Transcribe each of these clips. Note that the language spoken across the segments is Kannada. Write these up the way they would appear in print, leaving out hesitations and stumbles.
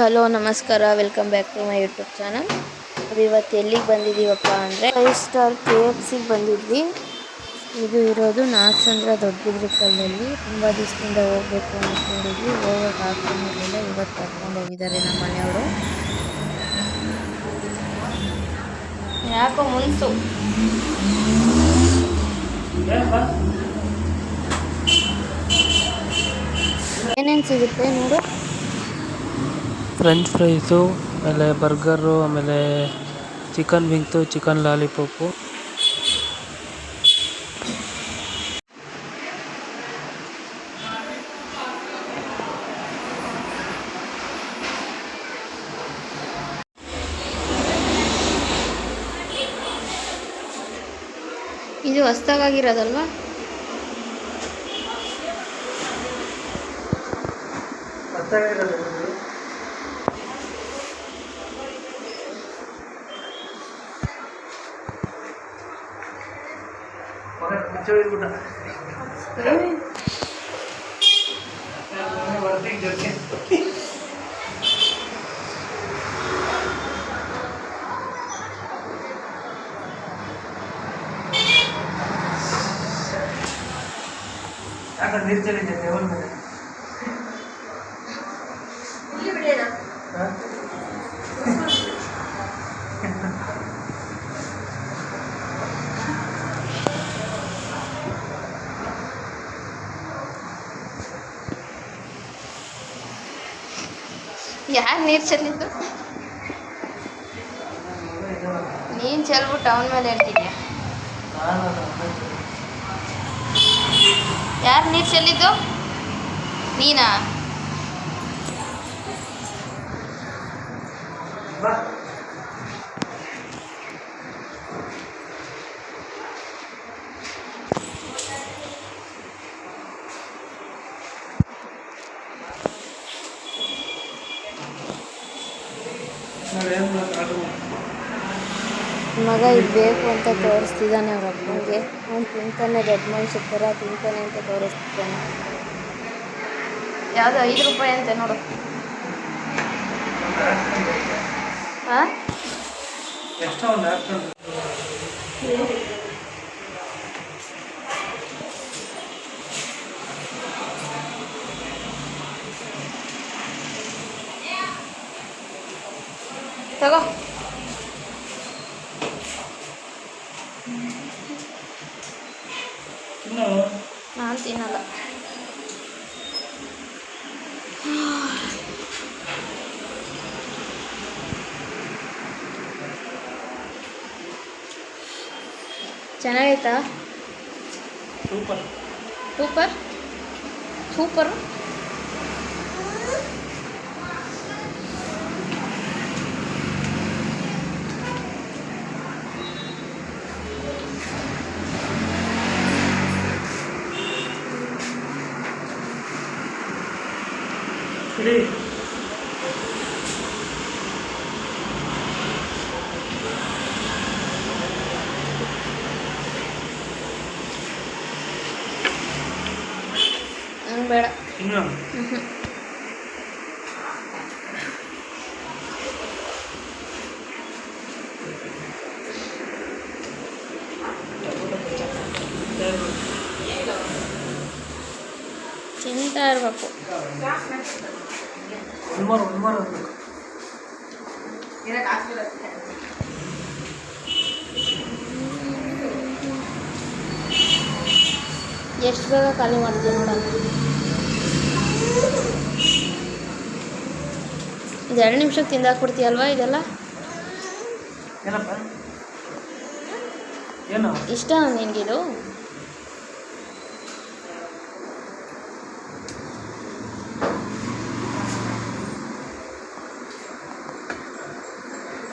ಹಲೋ ನಮಸ್ಕಾರ, welcome back to my YouTube channel. ಇವತ್ತು ಎಲ್ಲಿಗೆ ಬಂದಿದ್ದೀವಪ್ಪ ಅಂದರೆ 5 ಸ್ಟಾರ್ KFCಗೆ ಬಂದಿದ್ವಿ. ಇದು ಇರೋದು ನಾಗಸಂದ್ರ ದೊಡ್ಡಬಿದ್ರಿ ಕಲ್ಲಲ್ಲಿ. ತುಂಬ ದಿವಸದಿಂದ ಹೋಗಬೇಕು ಅಂದ್ಕೊಂಡಿದ್ವಿ, ಹೋಗೋಕೆ ಆಗ್ತಾನೆ ಇರಲಿಲ್ಲ. ಇವತ್ತು ಕರ್ಕೊಂಡು ಹೋಗಿದ್ದಾರೆ ನಮ್ಮ ಮನೆಯವರು. ಯಾಕೋ ಮುನ್ಸು ಏನೇನು ಸಿಗುತ್ತೆ ನೋಡು. ಫ್ರೆಂಚ್ ಫ್ರೈಸು, ಆಮೇಲೆ ಬರ್ಗರು, ಆಮೇಲೆ ಚಿಕನ್ ವಿಂಗ್ಸು, ಚಿಕನ್ ಲಾಲಿಪಾಪು. ಇದು ಹೊಸ್ದಾಗಿರೋದಲ್ವಾ? ನೀರು ಚೆಲ್ಲಿದೆ ಟೇಬಲ್ ಮೇಲೆ. ಯಾರು ನೀರು ಚೆಲ್ಲಿದ್ದು? ನೀನು ಚೆಲ್ಬಿಟ್ಟು ಅವನ ಮೇಲೆ ಹೇಳ್ತಿದ್ಯಾ? ಯಾರು ನೀರು ಚೆಲ್ಲಿದ್ದು? ನೀನಾ? ಮಗ ಇದು ಬೇಕು ಅಂತ ತೋರಿಸ್ತಿದ್ದಾನೆ ಅವ್ರ ಅಪ್ಪನಿಗೆ. ಅವ್ನು ತಿಂತಾನೆ, ದೊಡ್ಡ ಮನುಷ್ಯ ಥರ ತಿಂತಾನೆ ಅಂತ ತೋರಿಸ್ತಿದ್ದಾನೆ. ಯಾವುದು 5 ರೂಪಾಯಿ ಅಂತೆ ನೋಡು. ಹಾಂ, ತಗೋ. ನಾನು ತಿನ್ನಲ್ಲ. ಚೆನ್ನಾಗೈತಾ? Super super super. ಬೇಡ. ತಿಂತಾ ಇರ್ಬೇಕು. ಎಷ್ಟು ಬೇಗ ಖಾಲಿ ಮಾಡ್ತೀನಿ ನೋಡೋಣ. ಇದು 2 ನಿಮಿಷಕ್ಕೆ ತಿಂದಾಕ್ಬಿಡ್ತೀಯಲ್ವಾ ಇದೆಲ್ಲ? ಇಷ್ಟ ನಿನಗಿದು?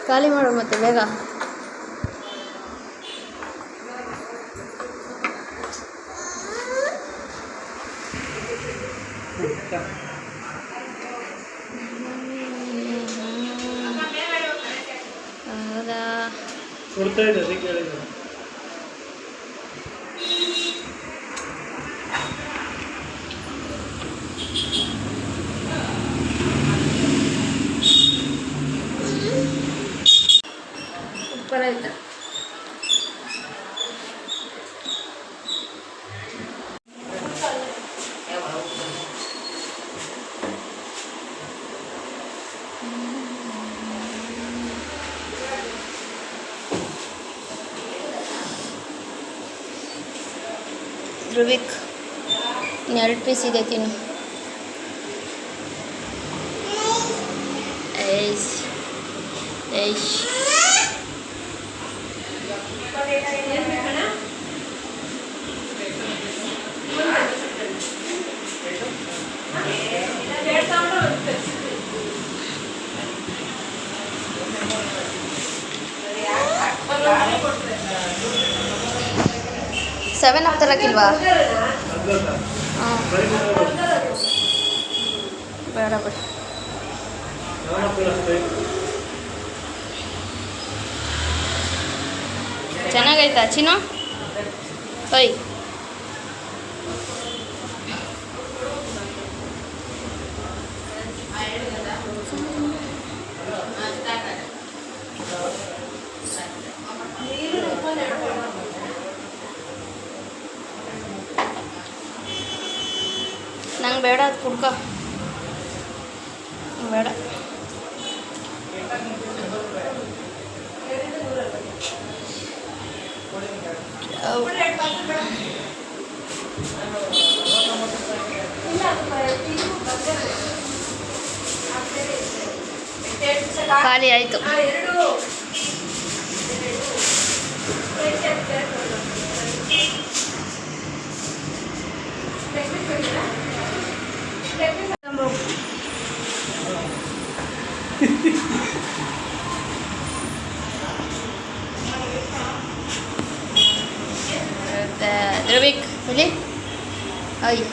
ಖಾಲಿ ಮಾಡು ಮತ್ತೆ ಬೇಗ. ಹೌದಾ? ಧ್ರುವಿಕ್ 2 ಪೀಸ್ ಇದೆ ತಿನ್ನು. ಐಶ್ ಐಶ್ 7 ಅಪ್ ತರಕಿಲ್ವಾ? ಹಾಂ ಬೇಡ ಬೇಡ. ಚೆನ್ನಾಗೈತಾ ಚಿನ್ನು? ಓಯ್ ನಂಗೆ ಬೇಡ, ಅದು ಕುಡ್ಕ ಬೇಡ. ಖಾಲಿ ಆಯಿತು. ಧ್ರುವಿಕ್ ಇಲ್ಲಿ ಅಯ್ಯ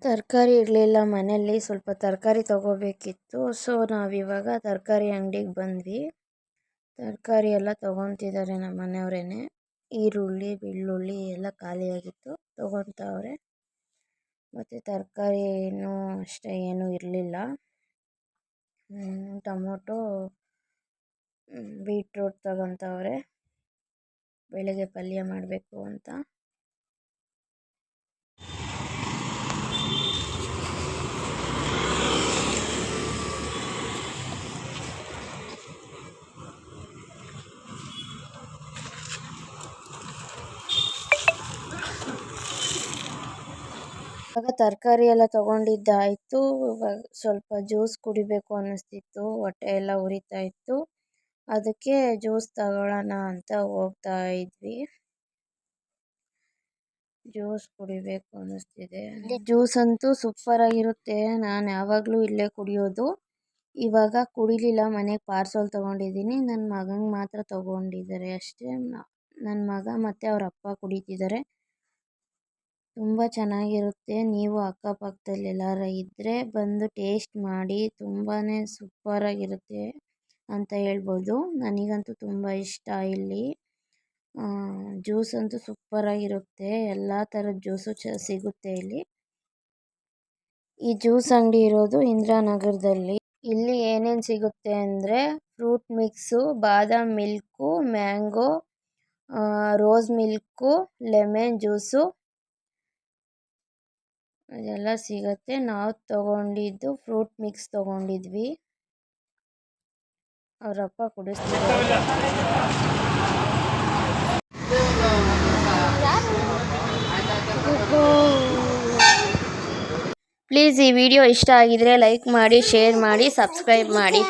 ತರಕಾರಿ ಇರಲಿಲ್ಲ ಮನೆಯಲ್ಲಿ, ಸ್ವಲ್ಪ ತರಕಾರಿ ತೊಗೋಬೇಕಿತ್ತು. ಸೊ ನಾವಿವಾಗ ತರಕಾರಿ ಅಂಗಡಿಗೆ ಬಂದ್ವಿ. ತರಕಾರಿ ಎಲ್ಲ ತೊಗೊತಿದ್ದಾರೆ ನಮ್ಮ ಮನೆಯವರೇನೆ. ಈರುಳ್ಳಿ ಬೆಳ್ಳುಳ್ಳಿ ಎಲ್ಲ ಖಾಲಿಯಾಗಿತ್ತು, ತೊಗೊತವ್ರೆ. ಮತ್ತು ತರಕಾರಿನೂ ಅಷ್ಟೇ ಏನೂ ಇರಲಿಲ್ಲ. ಟೊಮೊಟೊ ಬೀಟ್ರೂಟ್ ತೊಗೊತವ್ರೆ, ಬೆಳಗ್ಗೆ ಪಲ್ಯ ಮಾಡಬೇಕು ಅಂತ. ಇವಾಗ ತರಕಾರಿ ಎಲ್ಲ ತೊಗೊಂಡಿದ್ದಾಯಿತು. ಇವಾಗ ಸ್ವಲ್ಪ ಜ್ಯೂಸ್ ಕುಡಿಬೇಕು ಅನ್ನಿಸ್ತಿತ್ತು, ಹೊಟ್ಟೆ ಎಲ್ಲ ಉರಿತಾ ಇತ್ತು. ಅದಕ್ಕೆ ಜ್ಯೂಸ್ ತಗೊಳ್ಳೋಣ ಅಂತ ಹೋಗ್ತಾ ಇದ್ವಿ. ಜ್ಯೂಸ್ ಕುಡಿಬೇಕು ಅನ್ನಿಸ್ತಿದೆ. ಇಲ್ಲಿ ಜ್ಯೂಸ್ ಅಂತೂ ಸೂಪರ್ ಆಗಿರುತ್ತೆ. ನಾನು ಯಾವಾಗಲೂ ಇಲ್ಲೇ ಕುಡಿಯೋದು. ಇವಾಗ ಕುಡಿಲಿಲ್ಲ, ಮನೆಗೆ ಪಾರ್ಸಲ್ ತೊಗೊಂಡಿದ್ದೀನಿ. ನನ್ನ ಮಗನಿಗೆ ಮಾತ್ರ ತೊಗೊಂಡಿದ್ದಾರೆ ಅಷ್ಟೇ. ನನ್ನ ಮಗ ಮತ್ತು ಅವ್ರ ಅಪ್ಪ ಕುಡಿತಿದ್ದಾರೆ. ತುಂಬ ಚೆನ್ನಾಗಿರುತ್ತೆ. ನೀವು ಅಕ್ಕಪಕ್ಕದಲ್ಲಿ ಎಲ್ಲಾರು ಇದ್ದರೆ ಬಂದು ಟೇಸ್ಟ್ ಮಾಡಿ, ತುಂಬಾ ಸೂಪರಾಗಿರುತ್ತೆ ಅಂತ ಹೇಳ್ಬೋದು. ನನಗಂತೂ ತುಂಬ ಇಷ್ಟ. ಇಲ್ಲಿ ಜ್ಯೂಸ್ ಅಂತೂ ಸೂಪರಾಗಿರುತ್ತೆ. ಎಲ್ಲ ಥರದ ಜ್ಯೂಸು ಸಿಗುತ್ತೆ ಇಲ್ಲಿ. ಈ ಜ್ಯೂಸ್ ಅಂಗಡಿ ಇರೋದು ಇಂದಿರಾನಗರದಲ್ಲಿ. ಇಲ್ಲಿ ಏನೇನು ಸಿಗುತ್ತೆ ಅಂದರೆ ಫ್ರೂಟ್ ಮಿಕ್ಸು, ಬಾದಾಮ್ milk, mango, rose milk, lemon juice ಅದೆಲ್ಲ ಸಿಗುತ್ತೆ. ನಾವು ತೊಗೊಂಡಿದ್ದು ಫ್ರೂಟ್ ಮಿಕ್ಸ್ ತೊಗೊಂಡಿದ್ವಿ. ಅವರಪ್ಪ ಕುಡಿಸ್ತಿದ್ದಾರೆ. ಪ್ಲೀಸ್ ಈ ವಿಡಿಯೋ ಇಷ್ಟ ಆಗಿದ್ರೆ ಲೈಕ್ ಮಾಡಿ, ಶೇರ್ ಮಾಡಿ, ಸಬ್ಸ್ಕ್ರೈಬ್ ಮಾಡಿ.